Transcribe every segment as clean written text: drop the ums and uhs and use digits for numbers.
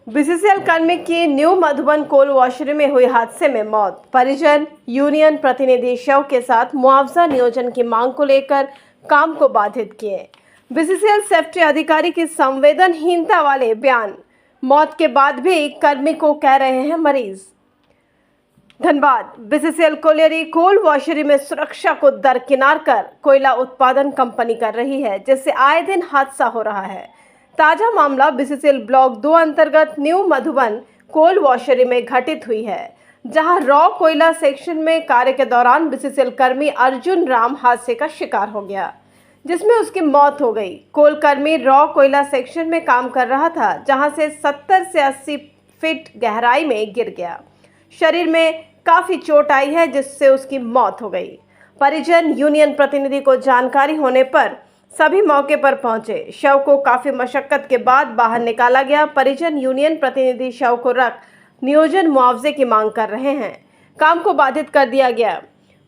BCCL कर्मी की new Madhuban कोल washery में हुई हादसे में मौत। परिजन यूनियन प्रतिनिधि शव के साथ मुआवजा नियोजन की मांग को लेकर काम को बाधित किए। बीसीसीएल सेफ्टी अधिकारी की संवेदनहीनता वाले बयान, मौत के बाद भी कर्मी को कह रहे हैं मरीज। धनबाद बीसीसीएल कोलियरी कोल वॉशरी में सुरक्षा को दरकिनार कर कोयला उत्पादन कंपनी कर रही है, जिससे आए दिन हादसा हो रहा है। ताजा मामला बीसीसीएल ब्लॉक 2 अंतर्गत न्यू मधुबन कोल वॉशरी में घटित हुई है, जहां रॉ कोयला सेक्शन में कार्य के दौरान बीसीसीएल कर्मी अर्जुन राम हादसे का शिकार हो गया, जिसमें उसकी मौत हो गई। कोल कर्मी रॉ कोयला सेक्शन में काम कर रहा था, जहां से 70 से 80 फीट गहराई में गिर गया। शरीर में काफी चोट आई है, जिससे उसकी मौत हो गई। परिजन यूनियन प्रतिनिधि को जानकारी होने पर सभी मौके पर पहुंचे। शव को काफी मशक्कत के बाद बाहर निकाला गया। परिजन यूनियन प्रतिनिधि शव को रख नियोजन मुआवजे की मांग कर रहे हैं। काम को बाधित कर दिया गया।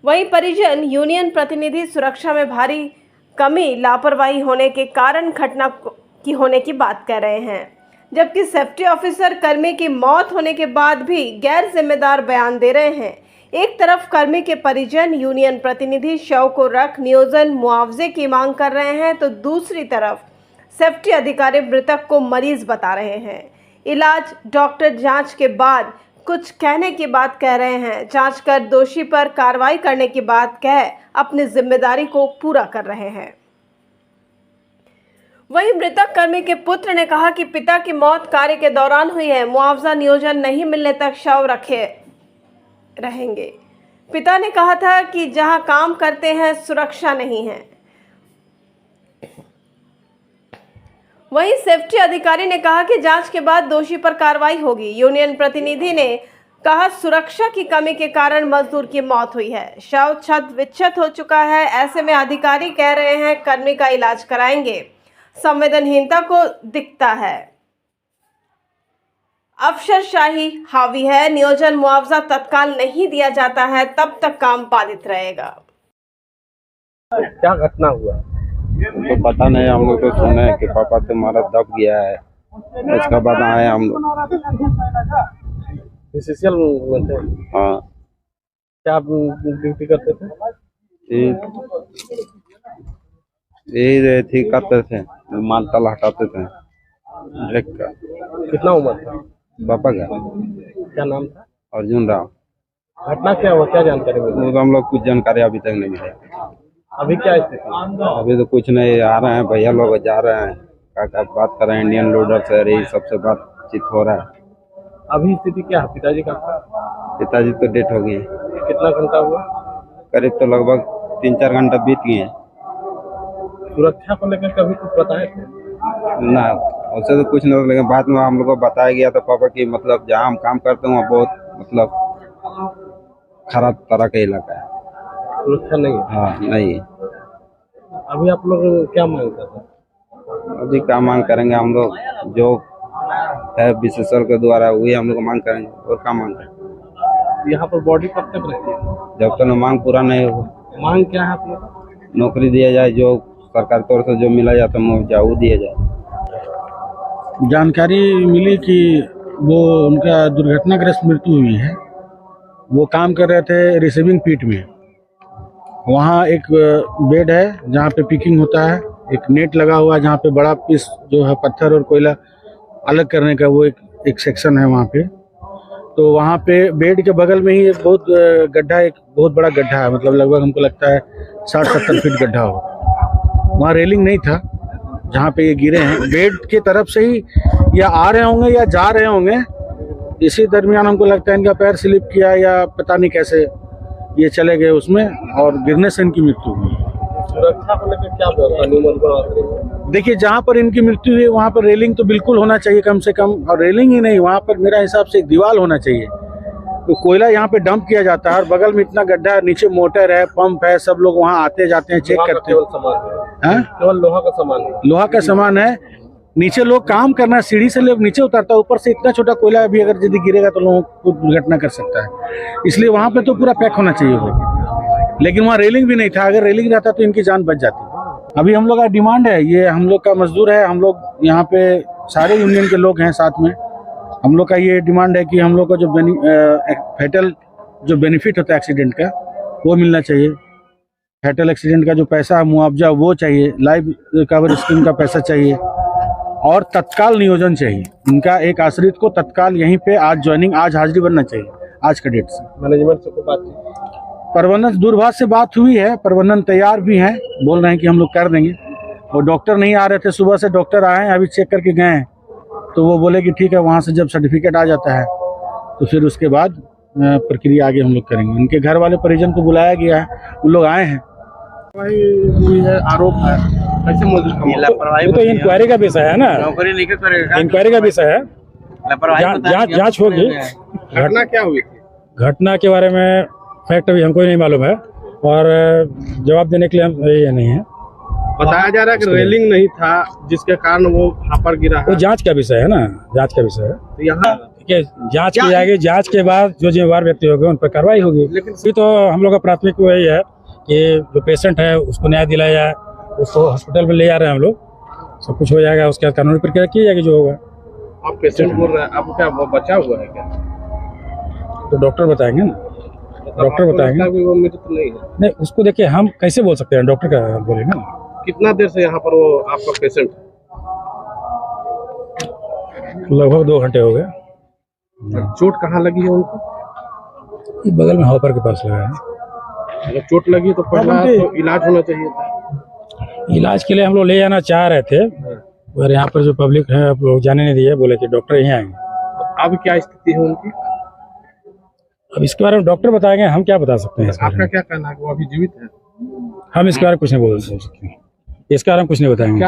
वहीं परिजन यूनियन प्रतिनिधि सुरक्षा में भारी कमी, लापरवाही होने के कारण घटना की होने की बात कह रहे हैं, जबकि सेफ्टी ऑफिसर कर्मी की मौत होने के बाद भी गैर जिम्मेदार बयान दे रहे हैं। एक तरफ कर्मी के परिजन यूनियन प्रतिनिधि शव को रख नियोजन मुआवजे की मांग कर रहे हैं, तो दूसरी तरफ सेफ्टी अधिकारी मृतक को मरीज बता रहे हैं। इलाज, डॉक्टर जांच के बाद कुछ कहने की बात कह रहे हैं। जांच कर दोषी पर कार्रवाई करने की बात कह अपनी जिम्मेदारी को पूरा कर रहे हैं। वहीं मृतक कर्मी के पुत्र ने कहा कि पिता की मौत कार्य के दौरान हुई है। मुआवजा नियोजन नहीं मिलने तक शव रखे रहेंगे। पिता ने कहा था कि जहां काम करते हैं सुरक्षा नहीं है। वहीं सेफ्टी अधिकारी ने कहा कि जांच के बाद दोषी पर कार्रवाई होगी। यूनियन प्रतिनिधि ने कहा सुरक्षा की कमी के कारण मजदूर की मौत हुई है। शव क्षत विक्षत हो चुका है। ऐसे में अधिकारी कह रहे हैं कर्मी का इलाज कराएंगे। संवेदनहीनता को दिखता है, अफसरशाही हावी है। नियोजन मुआवजा तत्काल नहीं दिया जाता है, तब तक काम बाधित रहेगा। क्या घटना हुआ? तो पता नहीं, हम लोग तो सुने कि पापा तुम्हारा दब गया है। उसके बाद आए हम लोग। बीसीसीएल में थे? हाँ। क्या आप ड्यूटी करते थे? यही थी करते थे, माल तल हटाते थे ड्रग का। कितना उम्र था पापा का? क्या नाम था? अर्जुन राम। घटना क्या हुआ, क्या जानकारी मिली? तो हम लोग कुछ जानकारी अभी तक नहीं मिले। अभी क्या स्थिति? अभी तो कुछ नहीं, आ रहे हैं भैया लोग, जा रहे हैं, क्या बात कर रहे हैं इंडियन लोडर से, यही सबसे बातचीत हो रहा है। अभी स्थिति क्या है? पिताजी का? पिताजी तो डेथ हो गई। कितना घंटा हुआ? करीब तो लगभग 3-4 घंटा बीत गए हैं। सुरक्षा को लेकर कभी कुछ बताए थे? ना, उससे तो कुछ नहीं, लेकिन बाद में हम लोग को बताया गया था पापा की मतलब जहाँ हम काम करते हैं वहाँ बहुत मतलब खराब तरह का इलाका है। सुरक्षा नहीं है? हाँ, नहीं। अभी आप लोग क्या मांग कर रहे हैं? अभी क्या मांग करेंगे हम लोग, जो है बीसीसीएल के द्वारा वही हम लोग मांग करेंगे, और क्या मांग करेंगे। यहाँ पर बॉडी कब तक रहती है? जब तक मांग पूरा नहीं होगा। मांग क्या है आप लोग? नौकरी दिया जाए, जो सरकार तौर से जो मिला जाता है वो दिया जाए। जानकारी मिली कि वो उनका दुर्घटनाग्रस्त मृत्यु हुई है। वो काम कर रहे थे रिसीविंग पीट में। वहाँ एक बेड है जहाँ पे पिकिंग होता है, एक नेट लगा हुआ है जहाँ पे बड़ा पीस जो है पत्थर और कोयला अलग करने का वो एक सेक्शन है वहाँ पे। तो वहाँ पे बेड के बगल में ही एक बहुत गड्ढा, एक बहुत बड़ा गड्ढा है, मतलब लगभग हमको लगता है 60-70 फीट गड्ढा हो। वहाँ रेलिंग नहीं था जहाँ पे ये गिरे हैं। बेड के तरफ से ही या आ रहे होंगे या जा रहे होंगे, इसी दरमियान हमको लगता है इनका पैर स्लिप किया या पता नहीं कैसे ये चले गए उसमें, और गिरने से इनकी मृत्यु हुई। सुरक्षा को लेकर क्या व्यवस्था? देखिए, जहाँ पर इनकी मृत्यु हुई वहाँ पर रेलिंग तो बिल्कुल होना चाहिए कम से कम, और रेलिंग ही नहीं, वहाँ पर मेरा हिसाब से एक दीवार होना चाहिए। तो कोयला यहाँ पे डंप किया जाता है और बगल में इतना गड्ढा है, नीचे मोटर है, पंप है, सब लोग वहाँ आते जाते हैं, चेक करते हैं। केवल लोहा का सामान है? लोहा का सामान है। नीचे लोग काम करना है, सीढ़ी से लोग नीचे उतरता है, ऊपर से इतना छोटा कोयला भी अगर यदि गिरेगा तो लोगों को दुर्घटना कर सकता है। इसलिए वहाँ पे तो पूरा पैक होना चाहिए वो, लेकिन वहाँ रेलिंग भी नहीं था। अगर रेलिंग रहता तो इनकी जान बच जाती। अभी हम लोग का डिमांड है, ये हम लोग का मजदूर है, हम लोग यहाँ पे सारे यूनियन के लोग हैं साथ में, हम लोग का ये डिमांड है कि हम लोग का जो फैटल जो बेनिफिट होता है एक्सीडेंट का वो मिलना चाहिए। फैटल एक्सीडेंट का जो पैसा है मुआवजा वो चाहिए, लाइफ रिकवरी स्कीम का पैसा चाहिए और तत्काल नियोजन चाहिए। उनका एक आश्रित को तत्काल यहीं पे आज ज्वाइनिंग, आज हाजिरी बनना चाहिए, आज का डेट से। मैनेजमेंट से कोई बात नहीं? प्रबंधन दूरभाष से बात हुई है, प्रबंधन तैयार भी हैं, बोल रहे हैं कि हम लोग कर देंगे। और डॉक्टर नहीं आ रहे थे, सुबह से डॉक्टर आए हैं, अभी चेक करके गए हैं, तो वो बोले कि ठीक है, वहाँ से जब सर्टिफिकेट आ जाता है तो फिर उसके बाद प्रक्रिया आगे हम लोग करेंगे। उनके घर वाले परिजन को बुलाया गया है, उन लोग आए हैं। कोई है, आरोप है, कैसे मजदूर ये तो इंक्वायरी का विषय है ना, नौकरी नहीं करेगा, इंक्वायरी का विषय है, जांच होगी। घटना क्या हुई थी? घटना के बारे में फैक्ट अभी हमको नहीं मालूम है और जवाब देने के लिए हम ये नहीं है। बताया जा रहा है कि रेलिंग नहीं था जिसके कारण वो यहाँ पर गिरा है। वो जांच का विषय है ना, जांच का विषय है। तो यहाँ ठीक है, जांच की जाएगी, जांच के बाद जो जिम्मेवार व्यक्ति होंगे उन पर कार्रवाई होगी। लेकिन अभी तो हम लोग का प्राथमिक वही है कि जो पेशेंट है उसको न्याय दिलाया जाए, उसको हॉस्पिटल में ले जा रहे हैं हम लोग, सब कुछ हो जाएगा, उसके बाद कानूनी प्रक्रिया की जाएगी जो होगा। आप पेशेंट बोल रहे हैं, अब क्या वो बचा हुआ है क्या? तो डॉक्टर बताएंगे ना, डॉक्टर बताएंगे। वो मृत नहीं है। नहीं, उसको देखिए हम कैसे बोल सकते हैं, डॉक्टर का बोलेंगे ना। कितना देर से यहाँ पर वो आपका पेशेंट? लगभग 2 घंटे हो गए। चोट कहाँ लगी है उनको? ये बगल में हॉपर के पास लगा है। अगर चोट लगी तो पहला तो इलाज होना चाहिए था। इलाज के लिए हम लोग ले जाना चाह रहे थे, और यहाँ पर जो पब्लिक है आप लोग जाने नहीं दिए, बोले कि डॉक्टर यहीं आएंगे। तो अब क्या स्थिति है उनकी? अब इसके बारे में डॉक्टर बताएंगे, हम क्या बता सकते हैं। आपका क्या कहना है, वो अभी जीवित है? हम इसके बारे में कुछ नहीं बोल सकते, इसके बारे में कुछ नहीं बताएंगे।